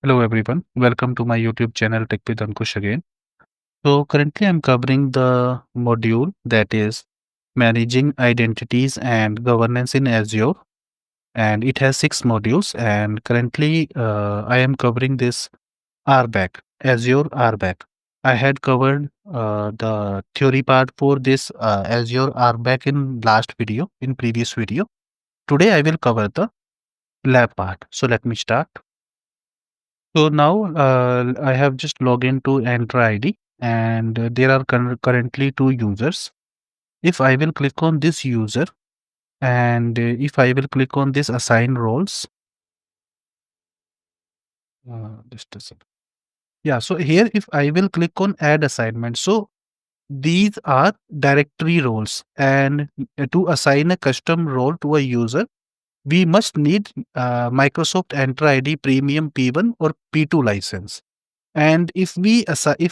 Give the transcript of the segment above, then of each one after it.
Hello everyone, welcome to my YouTube channel Tech with Ankush again. So currently I'm covering the module that is managing identities and governance in Azure, and it has 6 modules, and currently I am covering this RBAC, Azure RBAC. I had covered the theory part for this Azure RBAC in previous video. Today I will cover the lab part. So let me start. So now I have just logged into Enter ID, and there are currently 2 users. If I will click on this user, and if I will click on this assign roles, just a second. Yeah, so here if I will click on add assignment, so these are directory roles, and to assign a custom role to a user, we must need Microsoft Enter ID Premium P1 or P2 license. And if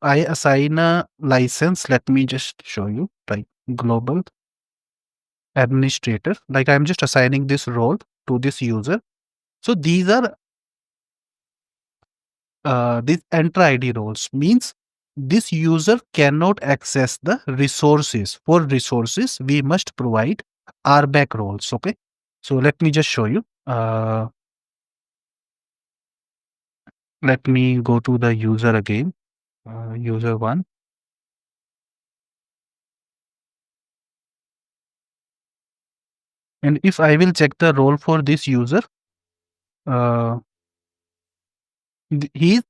I assign a license, let me just show you, like global administrator, like I'm just assigning this role to this user. So these are these enter ID roles means this user cannot access the resources. For resources, we must provide RBAC roles. Okay. So let me just show you. Let me go to the user again, user one. And if I will check the role for this user, uh, he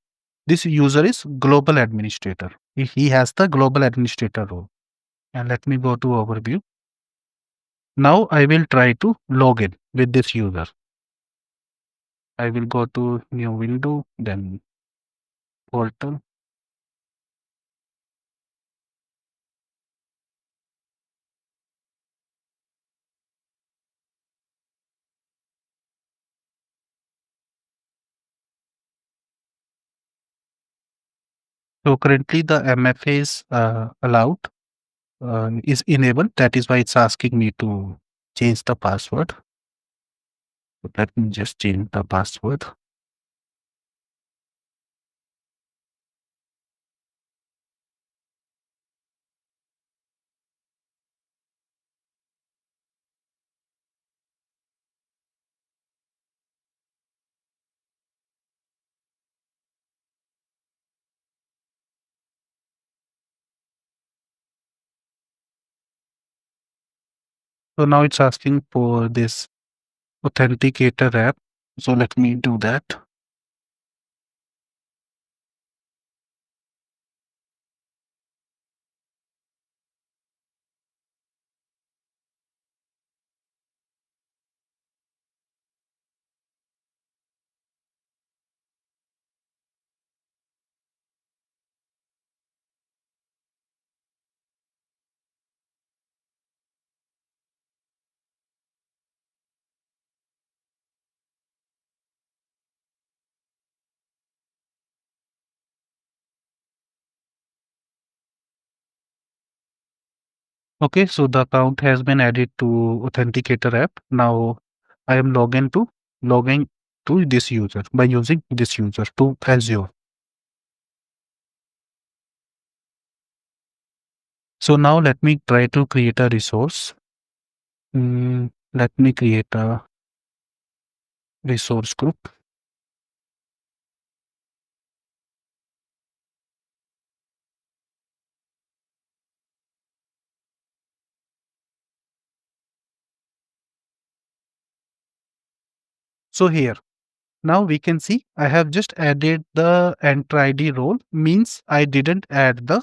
this user is global administrator. He has the global administrator role. And let me go to overview. Now I will try to log in with this user. I will go to new window, then portal. So currently the MFA is allowed, is enabled. That is why it's asking me to change the password. So let me just change the password. So now it's asking for this authenticator app. So let me do that. Okay, so the account has been added to Authenticator app. Now I am logging to this user by using this user to Azure. So now let me try to create a resource. Let me create a resource group. So here, now we can see I have just added the enter ID role, means I didn't add the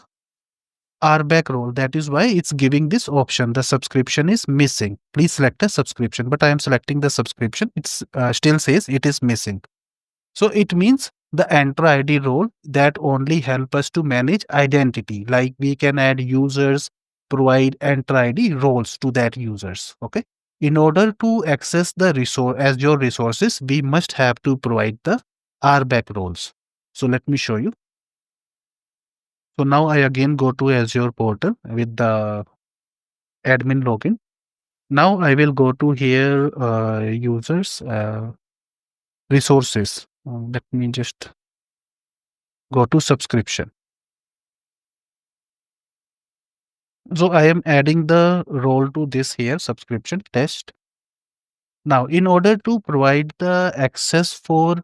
RBAC role. That is why it's giving this option. The subscription is missing. Please select a subscription, but I am selecting the subscription. It's still says it is missing. So it means the enter ID role that only help us to manage identity. Like we can add users, provide enter ID roles to that users. Okay. In order to access the resource as your resources, we must have to provide the RBAC roles. So let me show you. So now I again go to Azure Portal with the admin login. Now I will go to here users resources. Let me just Go to subscription. So I am adding the role to this here, subscription test. Now, in order to provide the access for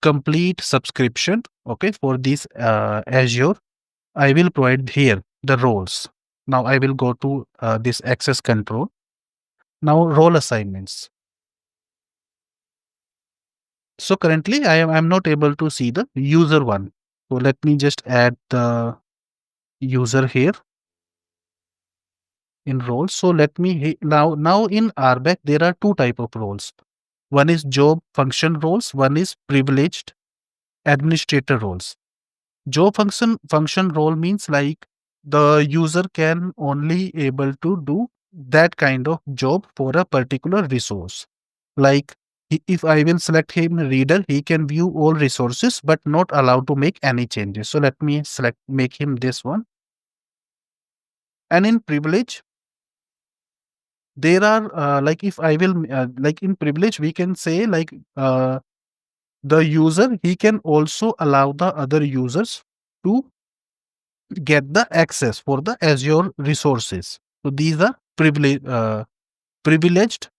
complete subscription, okay, for this Azure, I will provide here the roles. Now I will go to this access control. Now role assignments. So currently I'm not able to see the user one. So let me just add the user here in roles. So let me now in RBAC there are two type of roles. One is job function roles. One is privileged administrator roles. Job function role means like the user can only able to do that kind of job for a particular resource. Like if I will select him reader, he can view all resources but not allowed to make any changes. So let me select make him this one. And in privilege, there are like if I will like in privilege we can say like the user he can also allow the other users to get the access for the Azure resources. So these are privileged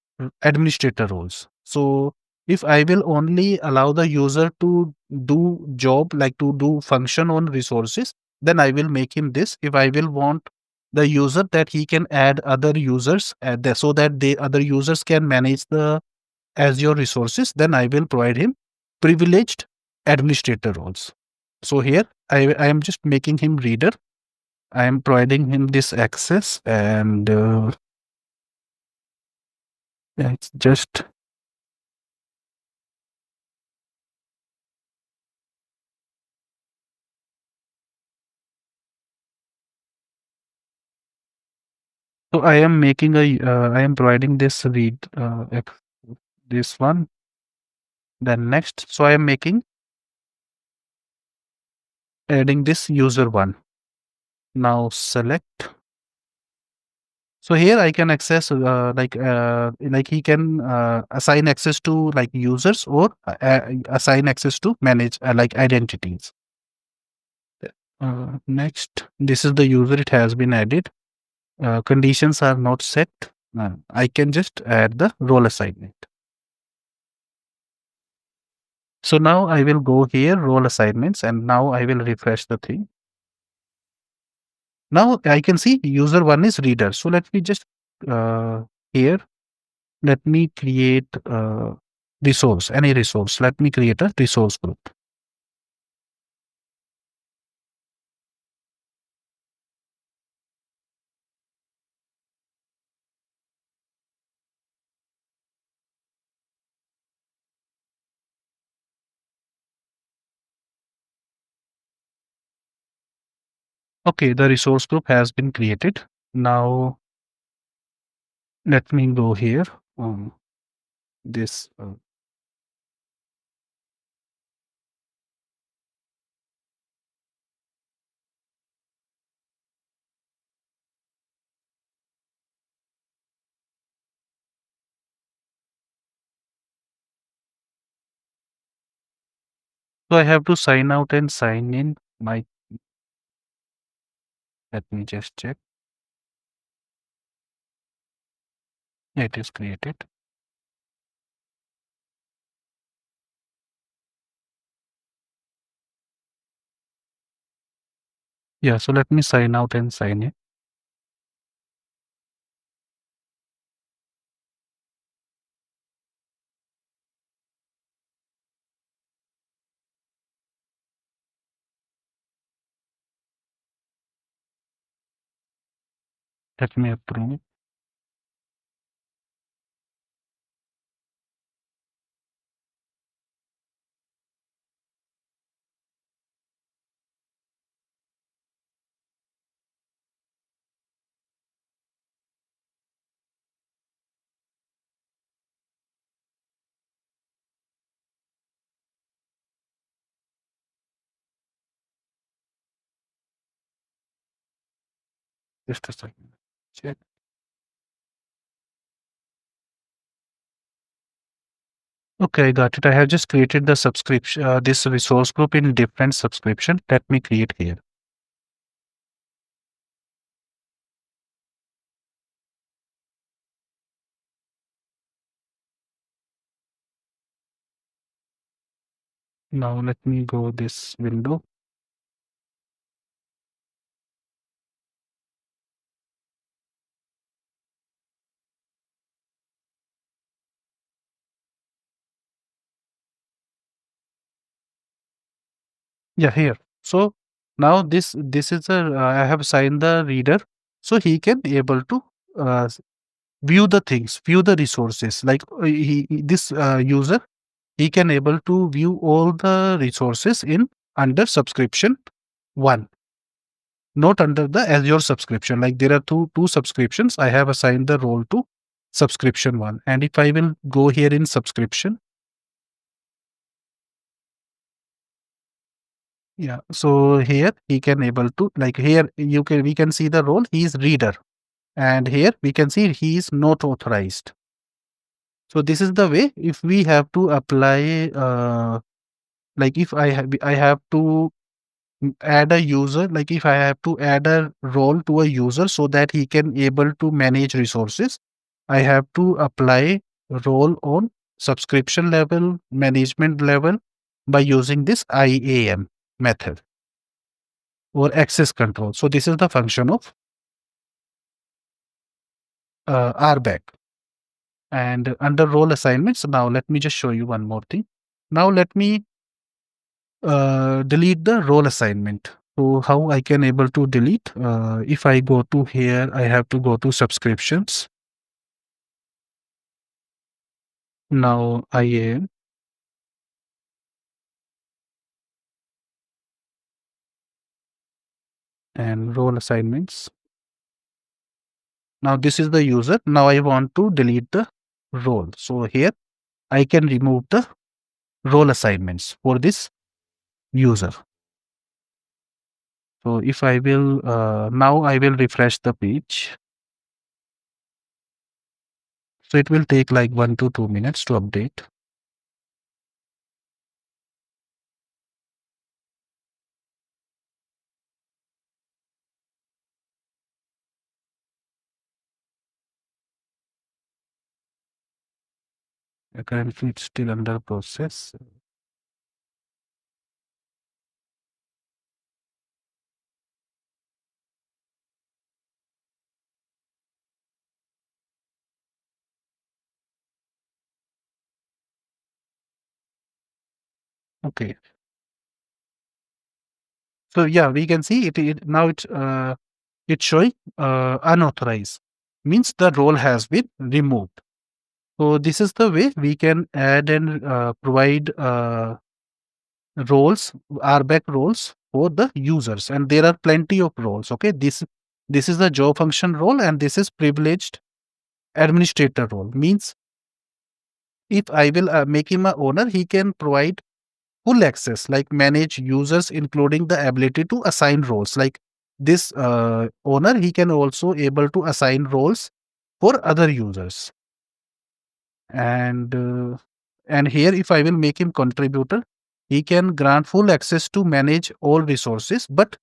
administrator roles. So if I will only allow the user to do job like to do function on resources, then I will make him this. If I will want the user that he can add other users so that the other users can manage the Azure resources, then I will provide him privileged administrator roles. So here I am just making him reader. I am providing him this access and yeah, it's just so I am making a I am providing this read this one, then next. So I am making adding this user one. Now select. So here I can access like he can assign access to like users or assign access to manage like identities. Next, this is the user. It has been added. Conditions are not set. I can just add the role assignment. So now I will go here, role assignments, and now I will refresh the thing. Now I can see user one is reader. So let me just here, let me create resource, any resource. Let me create a resource group. Okay, the resource group has been created. Now let me go here. This so I have to sign out and sign in. My let me just check. It is created. Yeah, so let me sign out and sign in. Let me approve. Just a second. Check. Okay, I got it. I have just created the subscription, this resource group in different subscription. Let me create here. Now let me go this window. Yeah, here. So now this is a I have assigned the reader, so he can able to uh, view the things, view the resources. Like this user, he can able to view all the resources in under subscription one, not under the Azure subscription. Like there are two subscriptions. I have assigned the role to subscription one, and if I will go here in subscription, yeah. So here he can able to like here you can we can see the role. He is reader, and here we can see he is not authorized. So this is the way if we have to apply. Like if I have to add a user, like if I have to add a role to a user so that he can able to manage resources, I have to apply role on subscription level, management level by using this IAM method or access control. So this is the function of RBAC. And under role assignments, now let me just show you one more thing. Now let me delete the role assignment. So how I can able to delete? If I go to here, I have to go to subscriptions. Now I am and role assignments. Now this is the user. Now I want to delete the role. So here I can remove the role assignments for this user. So if I will now I will refresh the page. So it will take like 1 to 2 minutes to update. Currently it's still under process. Okay. So yeah, we can see it now it's showing unauthorized, means the role has been removed. So this is the way we can add and provide roles, RBAC roles for the users, and there are plenty of roles. Okay, this is the job function role, and this is privileged administrator role. Means if I will make him a owner, he can provide full access, like manage users, including the ability to assign roles. Like this owner, he can also able to assign roles for other users. And here, if I will make him contributor, he can grant full access to manage all resources, but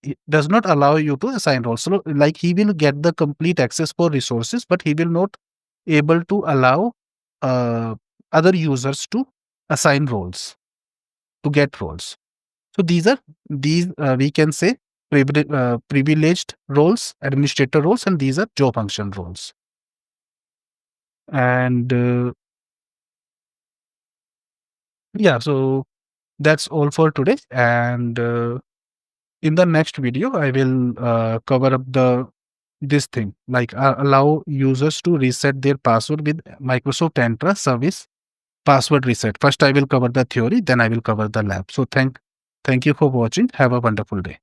it does not allow you to assign roles. So, like he will get the complete access for resources, but he will not able to allow uh, other users to assign roles, to get roles. So these we can say privileged roles, administrator roles, and these are job function roles. And yeah, so that's all for today. And in the next video, I will cover up this thing, like allow users to reset their password with Microsoft Entra service password reset. First, I will cover the theory, then I will cover the lab. So thank you for watching. Have a wonderful day.